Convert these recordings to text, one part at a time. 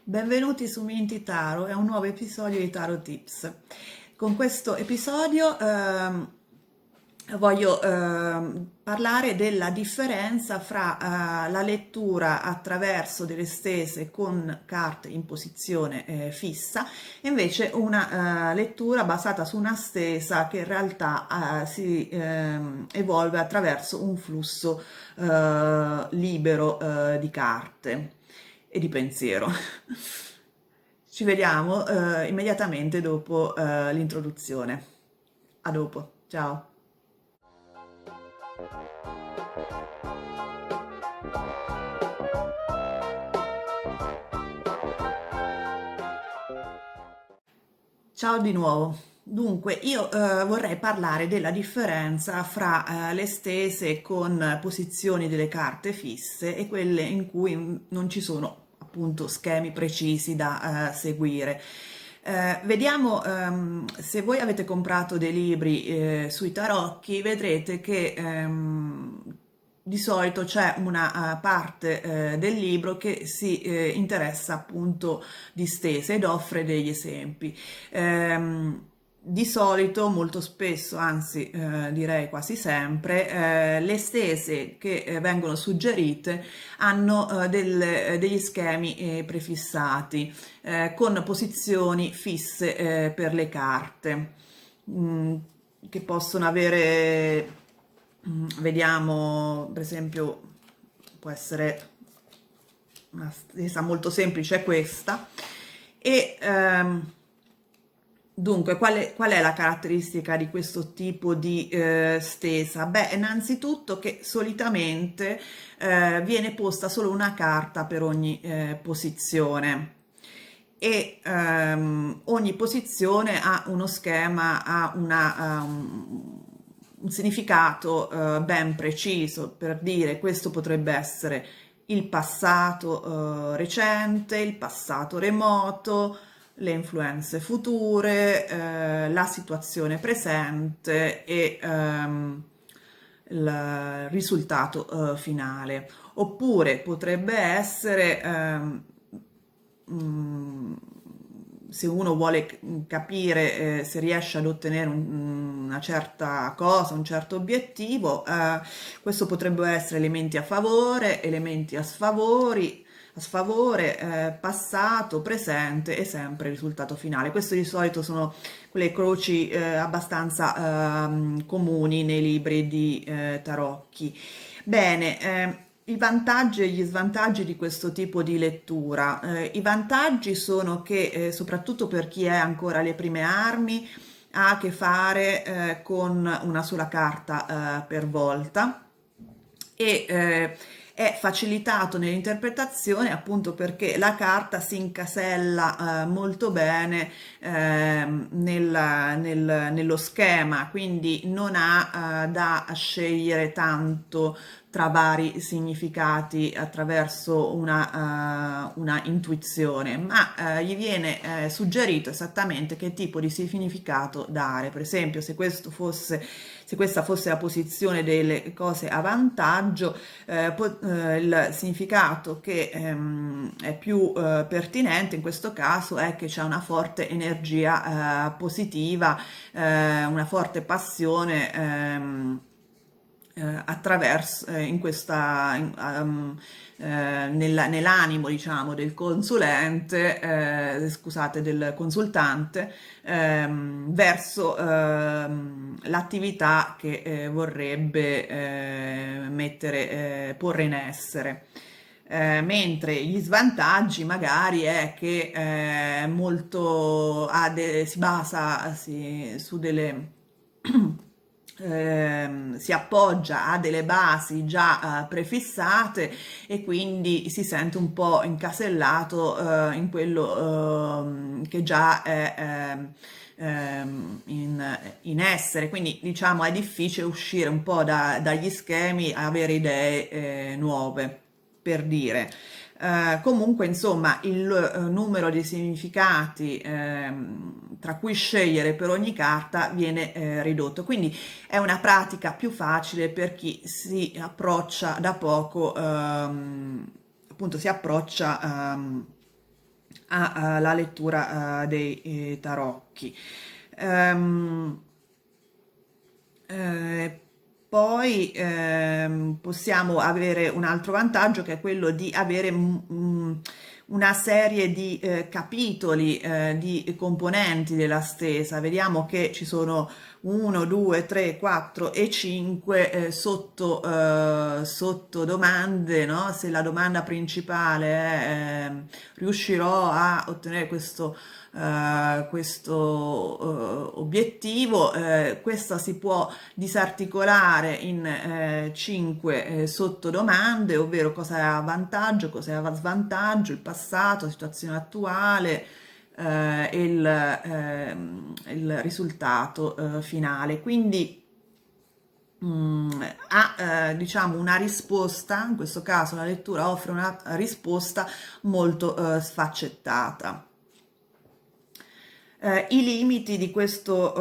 Benvenuti su Minty Tarot, è un nuovo episodio di Tarot Tips. Con questo episodio voglio parlare della differenza fra la lettura attraverso delle stese con carte in posizione fissa e invece una lettura basata su una stesa che in realtà si evolve attraverso un flusso libero di carte e di pensiero. Ci vediamo immediatamente dopo l'introduzione. A dopo, ciao. Ciao di nuovo. Dunque, io vorrei parlare della differenza fra le stese con posizioni delle carte fisse e quelle in cui non ci sono appunto schemi precisi da seguire. Vediamo, se voi avete comprato dei libri sui tarocchi, vedrete che di solito c'è una parte del libro che si interessa appunto di stese ed offre degli esempi. Di solito, molto spesso, anzi direi quasi sempre, le stese che vengono suggerite hanno degli schemi prefissati con posizioni fisse per le carte, mm, che possono avere, vediamo per esempio, può essere una stesa molto semplice, è questa, e dunque, qual è la caratteristica di questo tipo di stesa? Beh, innanzitutto che solitamente viene posta solo una carta per ogni posizione e ogni posizione ha uno schema, un significato ben preciso. Per dire, questo potrebbe essere il passato recente, il passato remoto, le influenze future, la situazione presente e il risultato finale. Oppure potrebbe essere, mm, se uno vuole capire se riesce ad ottenere una certa cosa, un certo obiettivo, questo potrebbero essere elementi a favore, elementi a sfavore, passato, presente e sempre risultato finale. Questo di solito sono quelle croci abbastanza comuni nei libri di tarocchi. Bene, i vantaggi e gli svantaggi di questo tipo di lettura. I vantaggi sono che, soprattutto per chi è ancora alle prime armi, ha a che fare con una sola carta per volta e è facilitato nell'interpretazione appunto perché la carta si incasella molto bene nello schema, quindi non ha da scegliere tanto tra vari significati attraverso una intuizione, ma gli viene suggerito esattamente che tipo di significato dare. Per esempio, se questa fosse la posizione delle cose a vantaggio, il significato che è più pertinente in questo caso è che c'è una forte energia positiva, una forte passione attraverso in questa nell'animo diciamo del consulente, scusate, del consultante, verso l'attività che vorrebbe porre in essere. Mentre gli svantaggi magari è che si basa su delle si appoggia a delle basi già prefissate e quindi si sente un po' incasellato in quello che già è in essere, quindi diciamo è difficile uscire un po' dagli schemi e avere idee nuove, per dire. Comunque, insomma, il numero di significati tra cui scegliere per ogni carta viene ridotto, quindi è una pratica più facile per chi si approccia da poco, appunto si approccia alla lettura dei tarocchi. Ehm, eh, Poi possiamo avere un altro vantaggio, che è quello di avere una serie di capitoli, di componenti della stesa. Vediamo che ci sono 1, 2, 3, 4 e 5 sotto domande, no? Se la domanda principale è riuscirò a ottenere questo obiettivo, questa si può disarticolare in 5 sottodomande, ovvero cosa è vantaggio, cosa è svantaggio, il passato, la situazione attuale, il risultato finale. Quindi ha diciamo una risposta, in questo caso la lettura offre una risposta molto sfaccettata. I limiti di questo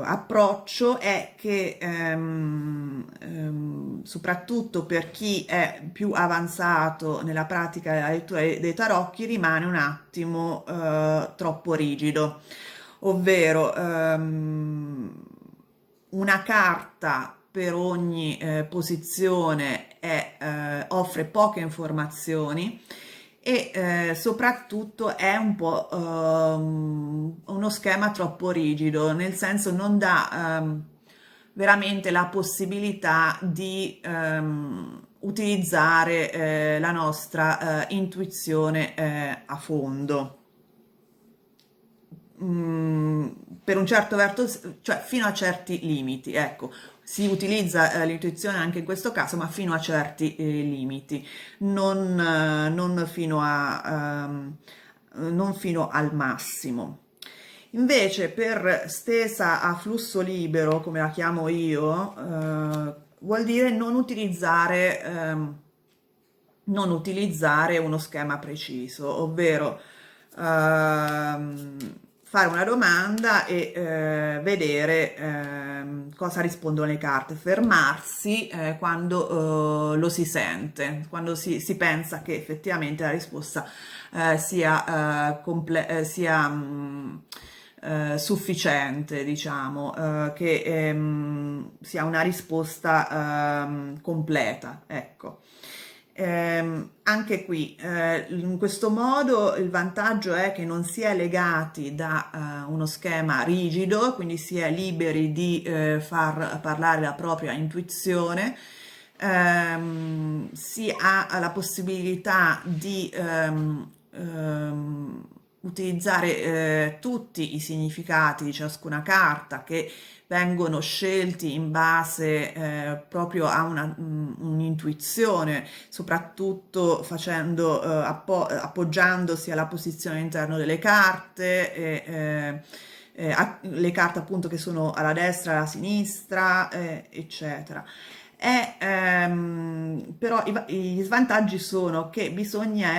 approccio è che soprattutto per chi è più avanzato nella pratica della lettura dei tarocchi rimane un attimo troppo rigido, ovvero una carta per ogni posizione offre poche informazioni e soprattutto è un po' uno schema troppo rigido, nel senso non dà veramente la possibilità di utilizzare la nostra intuizione a fondo. Mm, per un certo verso, cioè fino a certi limiti, ecco, si utilizza l'intuizione anche in questo caso, ma fino a certi limiti, non fino al massimo. Invece per stesa a flusso libero, come la chiamo io, vuol dire non utilizzare uno schema preciso, ovvero fare una domanda e vedere cosa rispondono le carte, fermarsi quando lo si sente, quando si pensa che effettivamente la risposta sia sufficiente, diciamo, che sia una risposta completa, ecco. Anche qui, in questo modo il vantaggio è che non si è legati da uno schema rigido, quindi si è liberi di far parlare la propria intuizione, si ha la possibilità di utilizzare tutti i significati di ciascuna carta, che vengono scelti in base proprio a un'intuizione, soprattutto appoggiandosi alla posizione all'interno delle carte, le carte appunto che sono alla destra, alla sinistra, eccetera. Però gli svantaggi sono che bisogna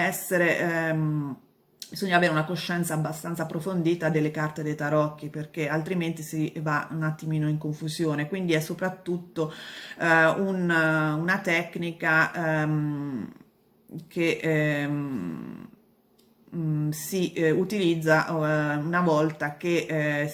avere una coscienza abbastanza approfondita delle carte dei tarocchi, perché altrimenti si va un attimino in confusione. Quindi è soprattutto una tecnica che si utilizza una volta che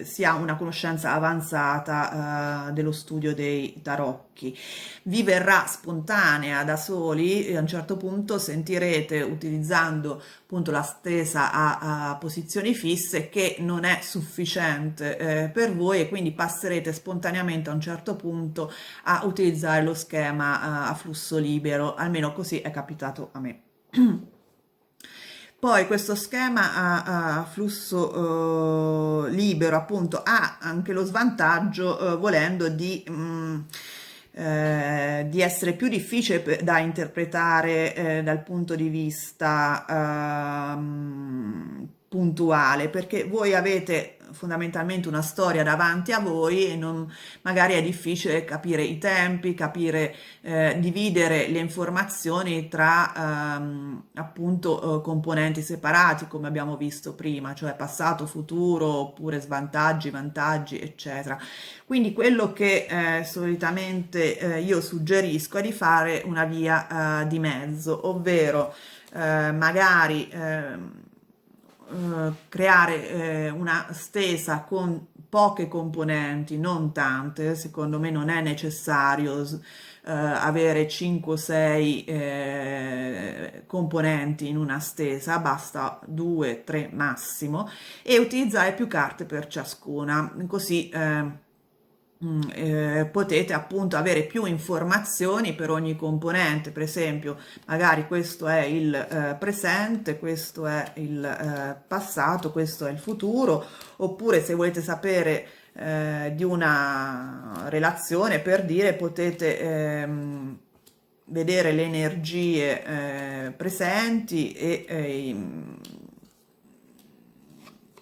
si ha una conoscenza avanzata dello studio dei tarocchi. Vi verrà spontanea da soli e a un certo punto sentirete, utilizzando appunto la stesa a posizioni fisse, che non è sufficiente per voi, e quindi passerete spontaneamente a un certo punto a utilizzare lo schema a flusso libero, almeno così è capitato a me. Poi questo schema a flusso libero appunto ha anche lo svantaggio, volendo, di essere più difficile da interpretare dal punto di vista puntuale, perché voi avete fondamentalmente una storia davanti a voi e magari è difficile capire i tempi, capire, dividere le informazioni tra appunto componenti separati, come abbiamo visto prima, cioè passato, futuro, oppure svantaggi, vantaggi, eccetera. Quindi quello che solitamente io suggerisco è di fare una via di mezzo, ovvero magari creare una stesa con poche componenti, non tante. Secondo me non è necessario avere 5-6 componenti in una stesa, basta 2-3 massimo, e utilizzare più carte per ciascuna, così potete appunto avere più informazioni per ogni componente. Per esempio, magari questo è il presente, questo è il passato, questo è il futuro, oppure se volete sapere di una relazione, per dire, potete vedere le energie presenti e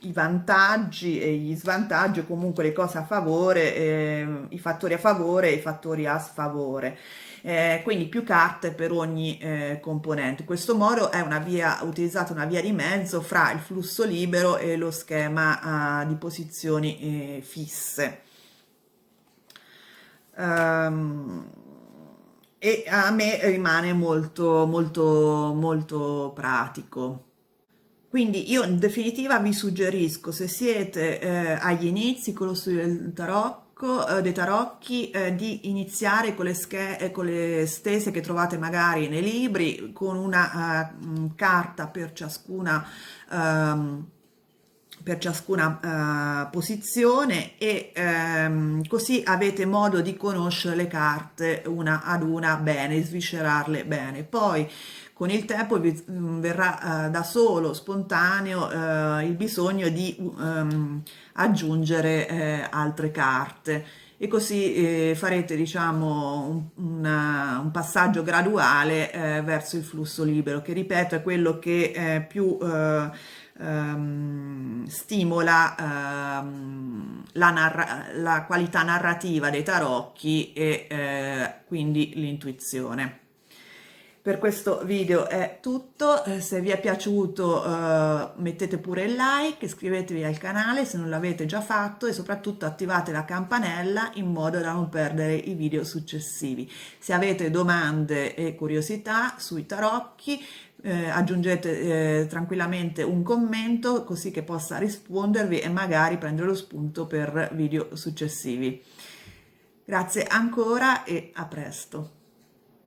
i vantaggi e gli svantaggi, o comunque le cose a favore, i fattori a favore e i fattori a sfavore. Quindi più carte per ogni componente. In questo modo è utilizzata una via di mezzo fra il flusso libero e lo schema di posizioni fisse. E a me rimane molto molto molto pratico. Quindi io in definitiva vi suggerisco, se siete agli inizi con lo studio del tarocco, dei tarocchi, di iniziare con con le stese che trovate magari nei libri, con una carta ehm, per ciascuna posizione, e così avete modo di conoscere le carte una ad una bene, sviscerarle bene. Poi con il tempo vi verrà da solo, spontaneo, il bisogno di aggiungere altre carte, e così farete, diciamo, un passaggio graduale verso il flusso libero, che ripeto è quello che più stimola la qualità narrativa dei tarocchi e quindi l'intuizione. Per questo video è tutto. Se vi è piaciuto mettete pure il like, iscrivetevi al canale se non l'avete già fatto, e soprattutto attivate la campanella in modo da non perdere i video successivi. Se avete domande e curiosità sui tarocchi, aggiungete tranquillamente un commento, così che possa rispondervi e magari prendere lo spunto per video successivi. Grazie ancora e a presto.